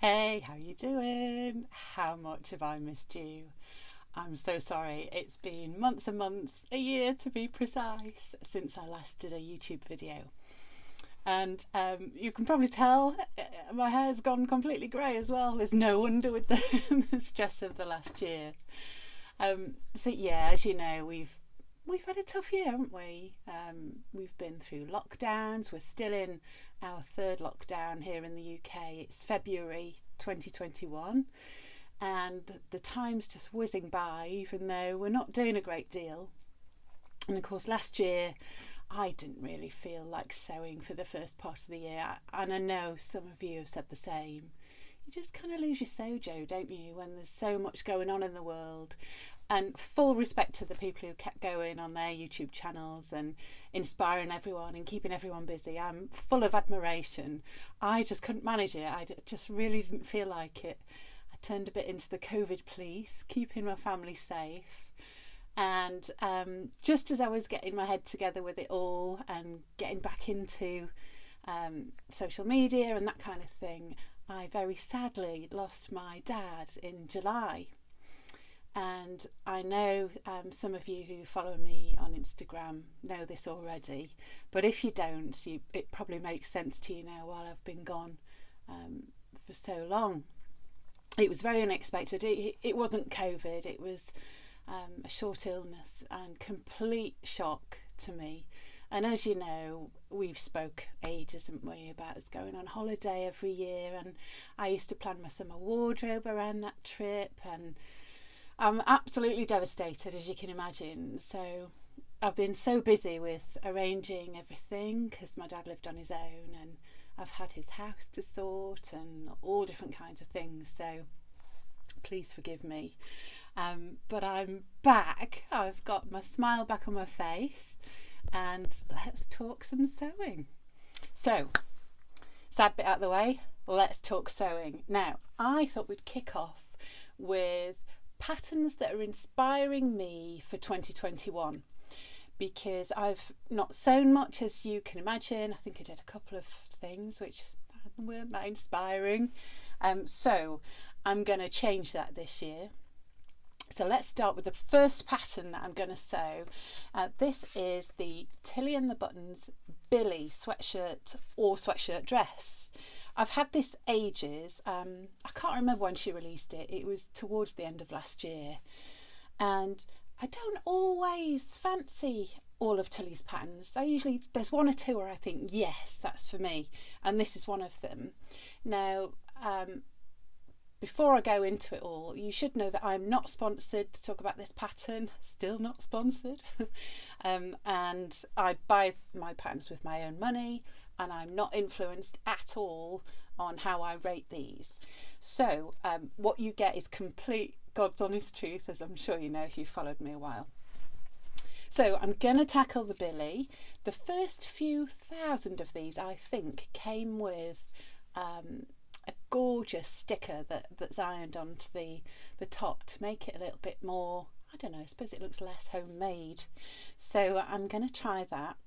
Hey, how you doing? How much have I missed you? I'm so sorry. It's been months and months, a year to be precise, since I last did a YouTube video. And you can probably tell my hair's gone completely grey as well. There's no wonder with the stress of the last year. So yeah, as you know, we've had a tough year, haven't we? We've been through lockdowns. We're still in our third lockdown here in the UK. It's February 2021 and the time's just whizzing by, even though we're not doing a great deal. And of course, last year I didn't really feel like sewing for the first part of the year, and I know some of you have said the same. You just kind of lose your sojo, don't you, when there's so much going on in the world. And full respect to the people who kept going on their YouTube channels and inspiring everyone and keeping everyone busy. I'm full of admiration. I just couldn't manage it. I just really didn't feel like it. I turned a bit into the COVID police, keeping my family safe. And just as I was getting my head together with it all and getting back into social media and that kind of thing, I very sadly lost my dad in July. And I know some of you who follow me on Instagram know this already, but if you don't, it probably makes sense to you now while I've been gone for so long. It was very unexpected. It wasn't COVID, it was a short illness and complete shock to me. And as you know, we've spoke ages, haven't we, about us going on holiday every year, and I used to plan my summer wardrobe around that trip, and I'm absolutely devastated, as you can imagine. So I've been so busy with arranging everything because my dad lived on his own, and I've had his house to sort and all different kinds of things. So please forgive me. But I'm back. I've got my smile back on my face, and let's talk some sewing. So, sad bit out of the way, let's talk sewing. Now, I thought we'd kick off with patterns that are inspiring me for 2021, because I've not sewn much, as you can imagine. I think I did a couple of things which weren't that inspiring. So I'm going to change that this year. So let's start with the first pattern that I'm going to sew. This is the Tilly and the Buttons Billie sweatshirt or sweatshirt dress. I've had this ages. I can't remember when she released it. It was towards the end of last year. And I don't always fancy all of Tilly's patterns. There's one or two where I think, yes, that's for me. And this is one of them. Now, before I go into it all, you should know that I'm not sponsored to talk about this pattern, still not sponsored. And I buy my patterns with my own money, and I'm not influenced at all on how I rate these. So what you get is complete God's honest truth, as I'm sure you know if you've followed me a while. So I'm going to tackle the Billie. The first few thousand of these, I think, came with a gorgeous sticker that's ironed onto the top to make it a little bit more, I don't know, I suppose it looks less homemade. So I'm going to try that.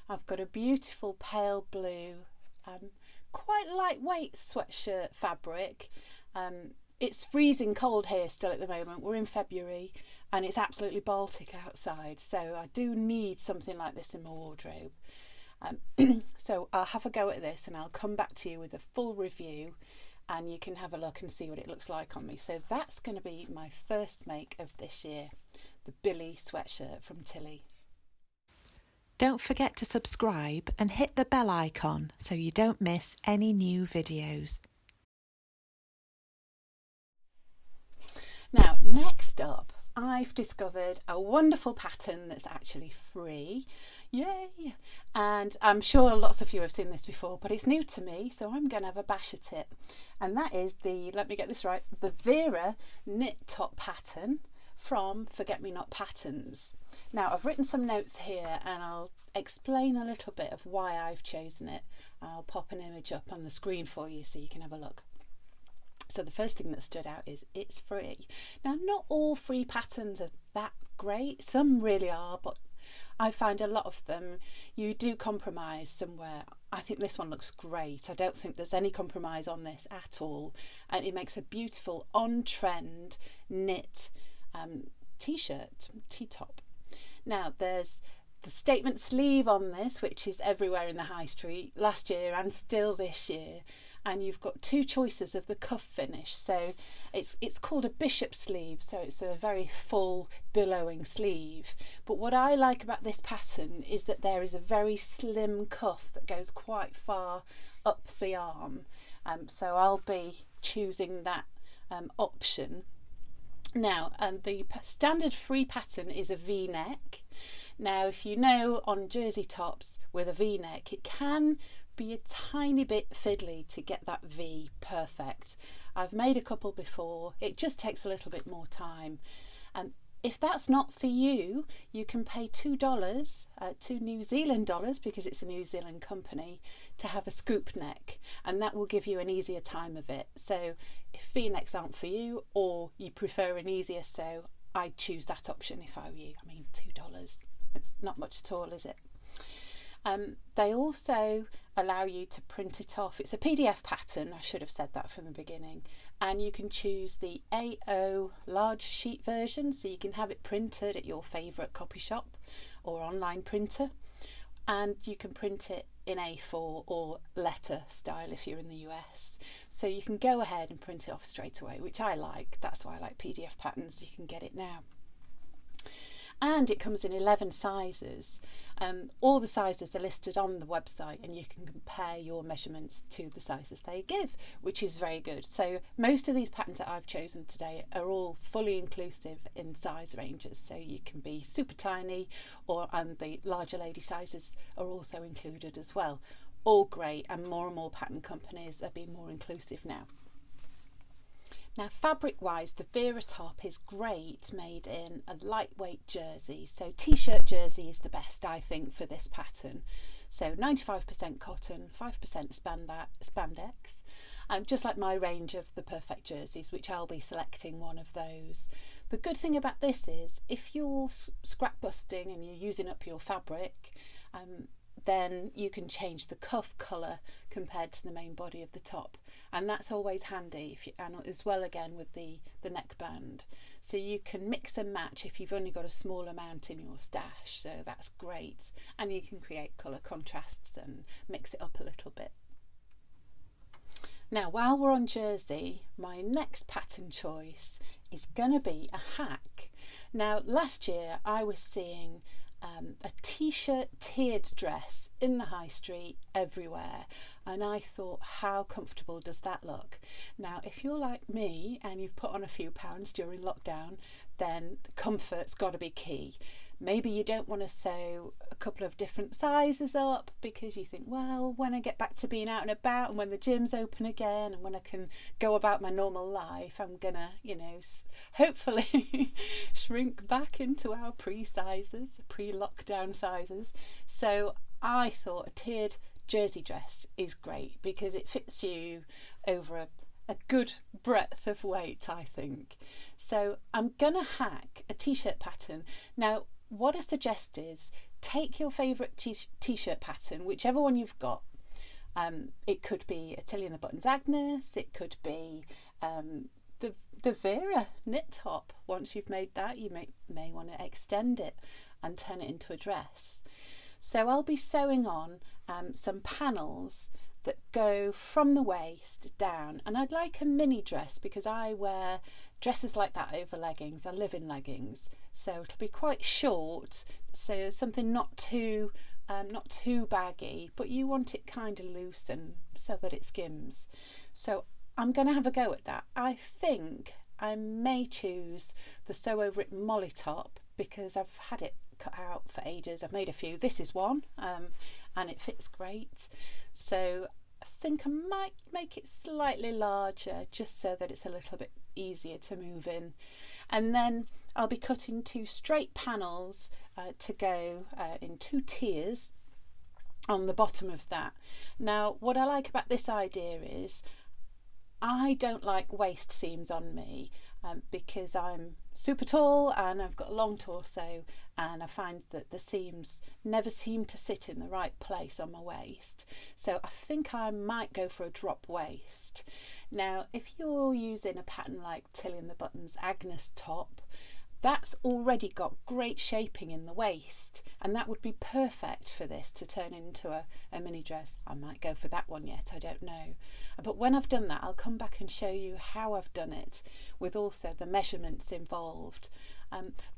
I've got a beautiful pale blue, quite lightweight sweatshirt fabric. It's freezing cold here still at the moment. We're in February and it's absolutely Baltic outside. So I do need something like this in my wardrobe. So I'll have a go at this and I'll come back to you with a full review, and you can have a look and see what it looks like on me. So that's going to be my first make of this year, the Billie sweatshirt from Tilly. Don't forget to subscribe and hit the bell icon so you don't miss any new videos. Now, next up, I've discovered a wonderful pattern that's actually free. Yay! And I'm sure lots of you have seen this before, but it's new to me, so I'm going to have a bash at it. And that is let me get this right, the Vera knit top pattern from Forget Me Not Patterns. Now, I've written some notes here and I'll explain a little bit of why I've chosen it. I'll pop an image up on the screen for you so you can have a look. So the first thing that stood out is it's free. Now, not all free patterns are that great. Some really are, but I find a lot of them, you do compromise somewhere. I think this one looks great. I don't think there's any compromise on this at all. And it makes a beautiful on-trend knit t-shirt, t-top. Now there's the statement sleeve on this, which is everywhere in the high street last year and still this year. And you've got two choices of the cuff finish. So it's called a bishop sleeve, so it's a very full billowing sleeve. But what I like about this pattern is that there is a very slim cuff that goes quite far up the arm. So I'll be choosing that option. Now, the standard free pattern is a V-neck. Now, if you know, on jersey tops with a V-neck, it can be a tiny bit fiddly to get that V perfect. I've made a couple before. It just takes a little bit more time. And if that's not for you, you can pay $2, $2 New Zealand dollars, because it's a New Zealand company, to have a scoop neck, and that will give you an easier time of it. So if V-necks aren't for you, or you prefer an easier sew, I'd choose that option if I were you. I mean, $2, it's not much at all, is it? They also allow you to print it off. It's a PDF pattern, I should have said that from the beginning, and you can choose the A0 large sheet version, so you can have it printed at your favourite copy shop or online printer, and you can print it in A4 or letter style if you're in the US. So you can go ahead and print it off straight away, which I like. That's why I like PDF patterns. You can get it now. And it comes in 11 sizes. All the sizes are listed on the website, and you can compare your measurements to the sizes they give, which is very good. So most of these patterns that I've chosen today are all fully inclusive in size ranges, so you can be super tiny, and the larger lady sizes are also included as well. All great, and more pattern companies are being more inclusive now. Now, fabric-wise, the Vera top is great, made in a lightweight jersey. So t-shirt jersey is the best, I think, for this pattern. So 95% cotton, 5% spandex, just like my range of the perfect jerseys, which I'll be selecting one of those. The good thing about this is, if you're scrap busting and you're using up your fabric, then you can change the cuff colour compared to the main body of the top, and that's always handy, and as well again with the neckband. So you can mix and match if you've only got a small amount in your stash, so that's great, and you can create colour contrasts and mix it up a little bit. Now, while we're on jersey, my next pattern choice is going to be a hack. Now, last year I was seeing a t-shirt tiered dress in the high street everywhere, and I thought, how comfortable does that look? Now, if you're like me and you've put on a few pounds during lockdown, then comfort's got to be key. Maybe you don't want to sew a couple of different sizes up because you think, well, when I get back to being out and about, and when the gym's open again, and when I can go about my normal life, I'm gonna, hopefully shrink back into our pre-lockdown sizes. So I thought a tiered jersey dress is great because it fits you over a good breadth of weight, I think. So I'm gonna hack a t-shirt pattern. Now, what I suggest is take your favourite t-shirt pattern, whichever one you've got. It could be a Tilly and the Buttons Agnes, it could be the Vera knit top. Once you've made that, you may want to extend it and turn it into a dress. So I'll be sewing on some panels that go from the waist down, and I'd like a mini dress because I wear dresses like that over leggings. I live in leggings, so it'll be quite short, so something not too baggy, but you want it kind of loose and so that it skims. So I'm going to have a go at that. I think I may choose the Sew Over It Molly top because I've had it cut out for ages. I've made a few. This is one, and it fits great. So I think I might make it slightly larger just so that it's a little bit easier to move in. And then I'll be cutting two straight panels to go in two tiers on the bottom of that. Now, what I like about this idea is I don't like waist seams on me. because I'm super tall and I've got a long torso, and I find that the seams never seem to sit in the right place on my waist. So I think I might go for a drop waist. Now, if you're using a pattern like Tilly and the Buttons Agnes top, that's already got great shaping in the waist, and that would be perfect for this to turn into a mini dress. I might go for that one yet, I don't know. But when I've done that, I'll come back and show you how I've done it, with also the measurements involved.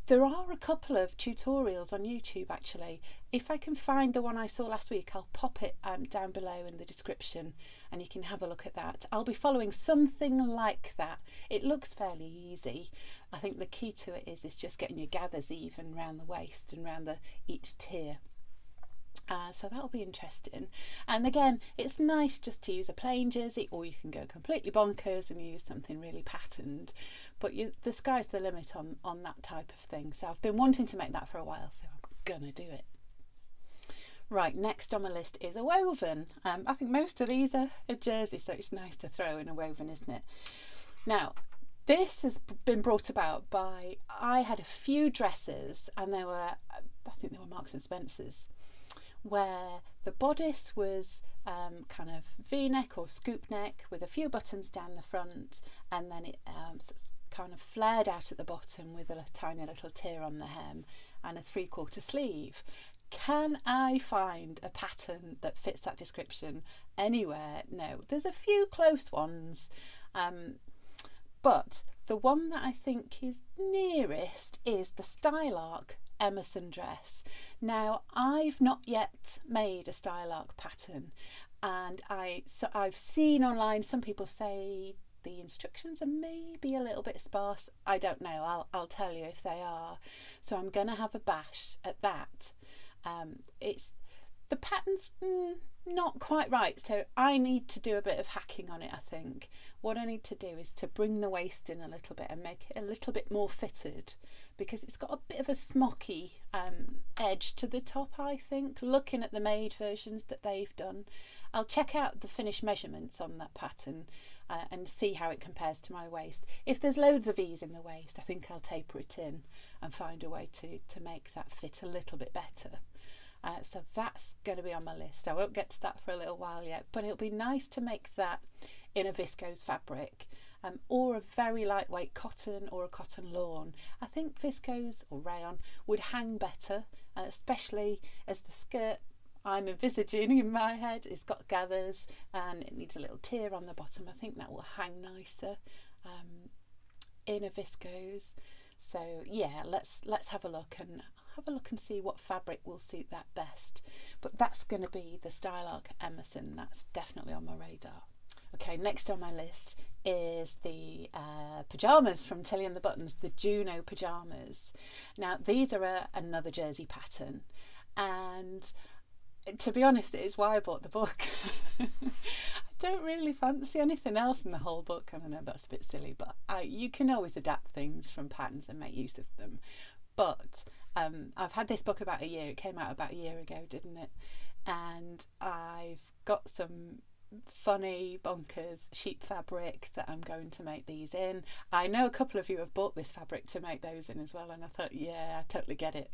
There are a couple of tutorials on YouTube actually. If I can find the one I saw last week, I'll pop it down below in the description and you can have a look at that. I'll be following something like that. It looks fairly easy. I think the key to it is just getting your gathers even around the waist and around each tier. So that'll be interesting. And again, it's nice just to use a plain jersey, or you can go completely bonkers and use something really patterned. But the sky's the limit on that type of thing. So I've been wanting to make that for a while, so I'm gonna do it. Right, next on my list is a woven. I think most of these are jersey, so it's nice to throw in a woven, isn't it? Now, this has been brought about by, I had a few dresses, and I think they were Marks and Spencer's, where the bodice was kind of V-neck or scoop neck with a few buttons down the front, and then it kind of flared out at the bottom with a tiny little tear on the hem and a 3/4 sleeve. Can I find a pattern that fits that description anywhere? No, there's a few close ones, but the one that I think is nearest is the Stylark Emerson dress. Now, I've not yet made a Stylark pattern, and I've seen online some people say the instructions are maybe a little bit sparse. I don't know. I'll tell you if they are. So I'm going to have a bash at that. It's the pattern's not quite right, so I need to do a bit of hacking on it. I think what I need to do is to bring the waist in a little bit and make it a little bit more fitted, because it's got a bit of a smocky edge to the top, I think, looking at the made versions that they've done. I'll check out the finished measurements on that pattern and see how it compares to my waist. If there's loads of ease in the waist, I think I'll taper it in and find a way to make that fit a little bit better. So that's going to be on my list. I won't get to that for a little while yet, but it'll be nice to make that in a viscose fabric, or a very lightweight cotton or a cotton lawn. I think viscose or rayon would hang better, especially as the skirt I'm envisaging in my head has got gathers and it needs a little tier on the bottom. I think that will hang nicer in a viscose. So yeah, let's have a look and see what fabric will suit that best. But that's going to be the Stylark Emerson. That's definitely on my radar. Okay, next on my list is the pyjamas from Tilly and the Buttons, the Juno pyjamas. Now these are another jersey pattern, and to be honest, it is why I bought the book. I don't really fancy anything else in the whole book, and I know that's a bit silly, but you can always adapt things from patterns and make use of them. But I've had this book about a year. It came out about a year ago, didn't it? And I've got some funny bonkers sheep fabric that I'm going to make these in. I know a couple of you have bought this fabric to make those in as well, and I thought, yeah, I totally get it.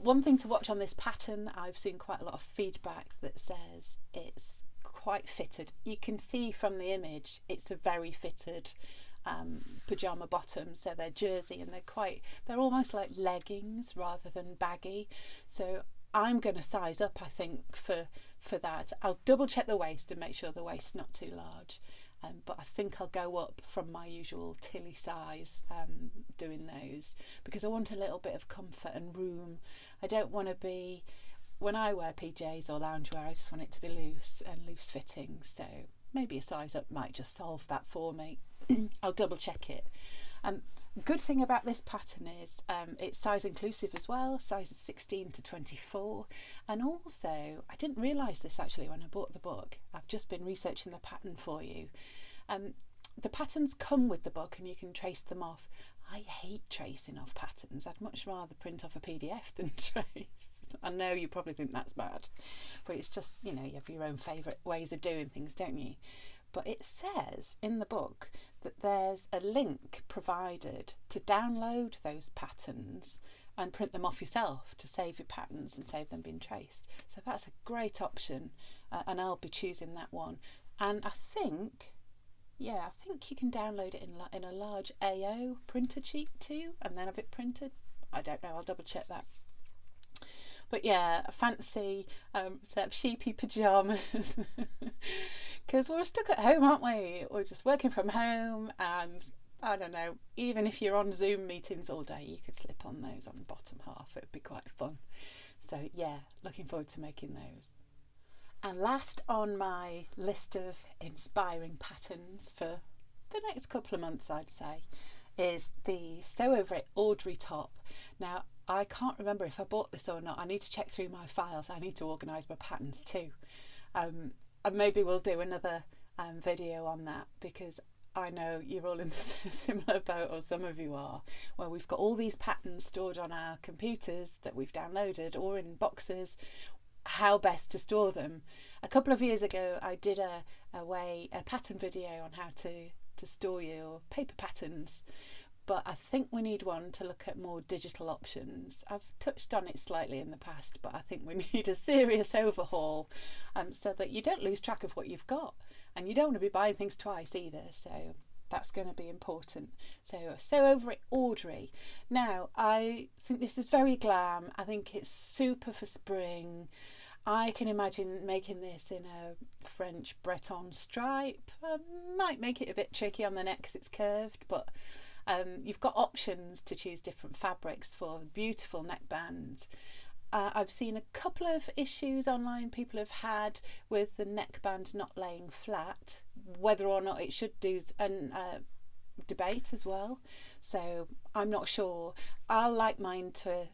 One thing to watch on this pattern, I've seen quite a lot of feedback that says it's quite fitted. You can see from the image it's a very fitted pyjama bottom, so they're jersey and they're almost like leggings rather than baggy. So I'm going to size up, I think, for that. I'll double check the waist and make sure the waist's not too large, but I think I'll go up from my usual Tilly size doing those, because I want a little bit of comfort and room. I don't want to be, when I wear PJs or loungewear, I just want it to be loose and loose fitting, so maybe a size up might just solve that for me. I'll double check it. Good thing about this pattern is it's size inclusive as well, sizes 16 to 24. And also, I didn't realise this actually when I bought the book. I've just been researching the pattern for you. The patterns come with the book and you can trace them off. I hate tracing off patterns. I'd much rather print off a PDF than trace. I know you probably think that's bad, but it's just, you have your own favourite ways of doing things, don't you? But it says in the book that there's a link provided to download those patterns and print them off yourself to save your patterns and save them being traced. So that's a great option, and I'll be choosing that one. And I think you can download it in a large AO printer sheet too, and then have it printed. I don't know, I'll double check that. But yeah, a fancy set of sheepy pyjamas, because we're stuck at home, aren't we? We're just working from home, and I don't know, even if you're on Zoom meetings all day, you could slip on those on the bottom half. It would be quite fun. So yeah, looking forward to making those. And last on my list of inspiring patterns for the next couple of months, I'd say, is the So Over It Audrey top. Now, I can't remember if I bought this or not. I need to check through my files. I need to organise my patterns too. And maybe we'll do another video on that, because I know you're all in the similar boat, or some of you are, where we've got all these patterns stored on our computers that we've downloaded or in boxes. How best to store them. A couple of years ago, I did a pattern video on how to store your paper patterns, but I think we need one to look at more digital options. I've touched on it slightly in the past, but I think we need a serious overhaul, so that you don't lose track of what you've got, and you don't want to be buying things twice either. So that's going to be important. So Over It Audrey. Now, I think this is very glam. I think it's super for spring. I can imagine making this in a French Breton stripe. I might make it a bit tricky on the neck because it's curved, but you've got options to choose different fabrics for the beautiful neckband. I've seen a couple of issues online people have had with the neckband not laying flat, whether or not it should do, and debate as well. So I'm not sure. I'll like mine to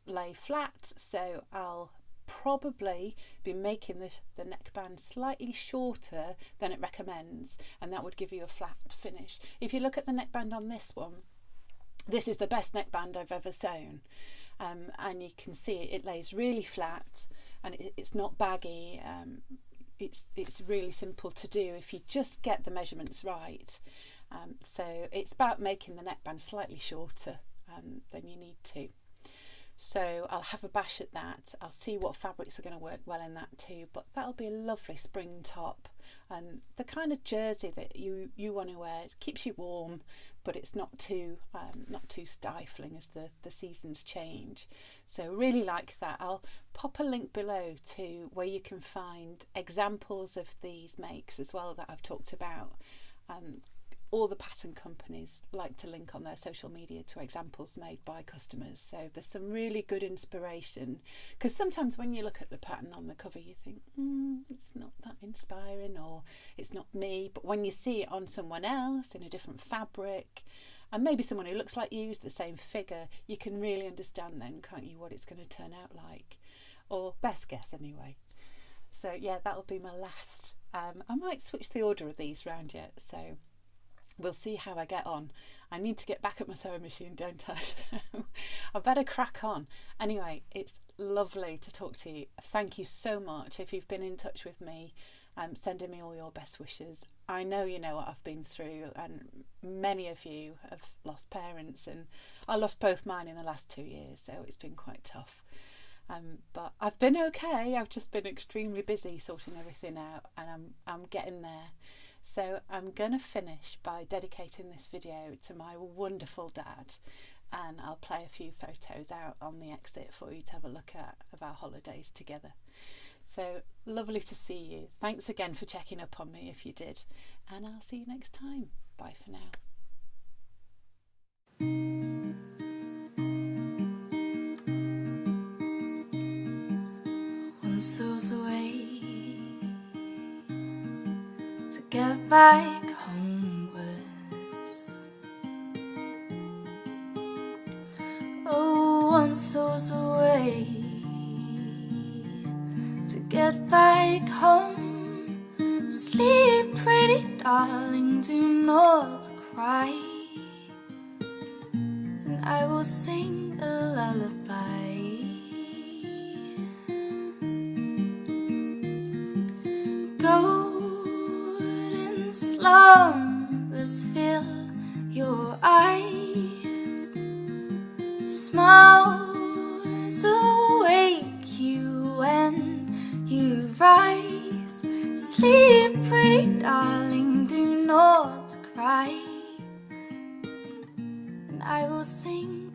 lay flat, so I'll probably be making the neckband slightly shorter than it recommends, and that would give you a flat finish. If you look at the neckband on this one, this is the best neckband I've ever sewn, and you can see it lays really flat, and it's not baggy. It's really simple to do if you just get the measurements right. So it's about making the neckband slightly shorter than you need to. So I'll have a bash at that. I'll see what fabrics are going to work well in that too, but that'll be a lovely spring top, and the kind of jersey that you want to wear. It keeps you warm, but it's not too stifling as the seasons change. So really like that. I'll pop a link below to where you can find examples of these makes as well that I've talked about. All the pattern companies like to link on their social media to examples made by customers, so there's some really good inspiration, because sometimes when you look at the pattern on the cover you think it's not that inspiring, or it's not me, but when you see it on someone else in a different fabric, and maybe someone who looks like you, is the same figure, you can really understand then, can't you, what it's going to turn out like, or best guess anyway. So yeah, that'll be my last. I might switch the order of these round yet, so we'll see how I get on. I need to get back at my sewing machine, don't I? So I better crack on. Anyway, it's lovely to talk to you. Thank you so much if you've been in touch with me, sending me all your best wishes. I know you know what I've been through, and many of you have lost parents, and I lost both mine in the last 2 years, so it's been quite tough. But I've been okay. I've just been extremely busy sorting everything out, and I'm getting there. So I'm going to finish by dedicating this video to my wonderful dad, and I'll play a few photos out on the exit for you to have a look at of our holidays together. So lovely to see you. Thanks again for checking up on me if you did, and I'll see you next time. Bye for now. Once there was a way to get back homewards. Oh, once there was a way to get back home. Sleep, pretty darling, do not cry, and I will sing a lullaby. Golden slumbers fill your eyes. Smiles awake you when you rise. Sleep, pretty darling, do not cry. And I will sing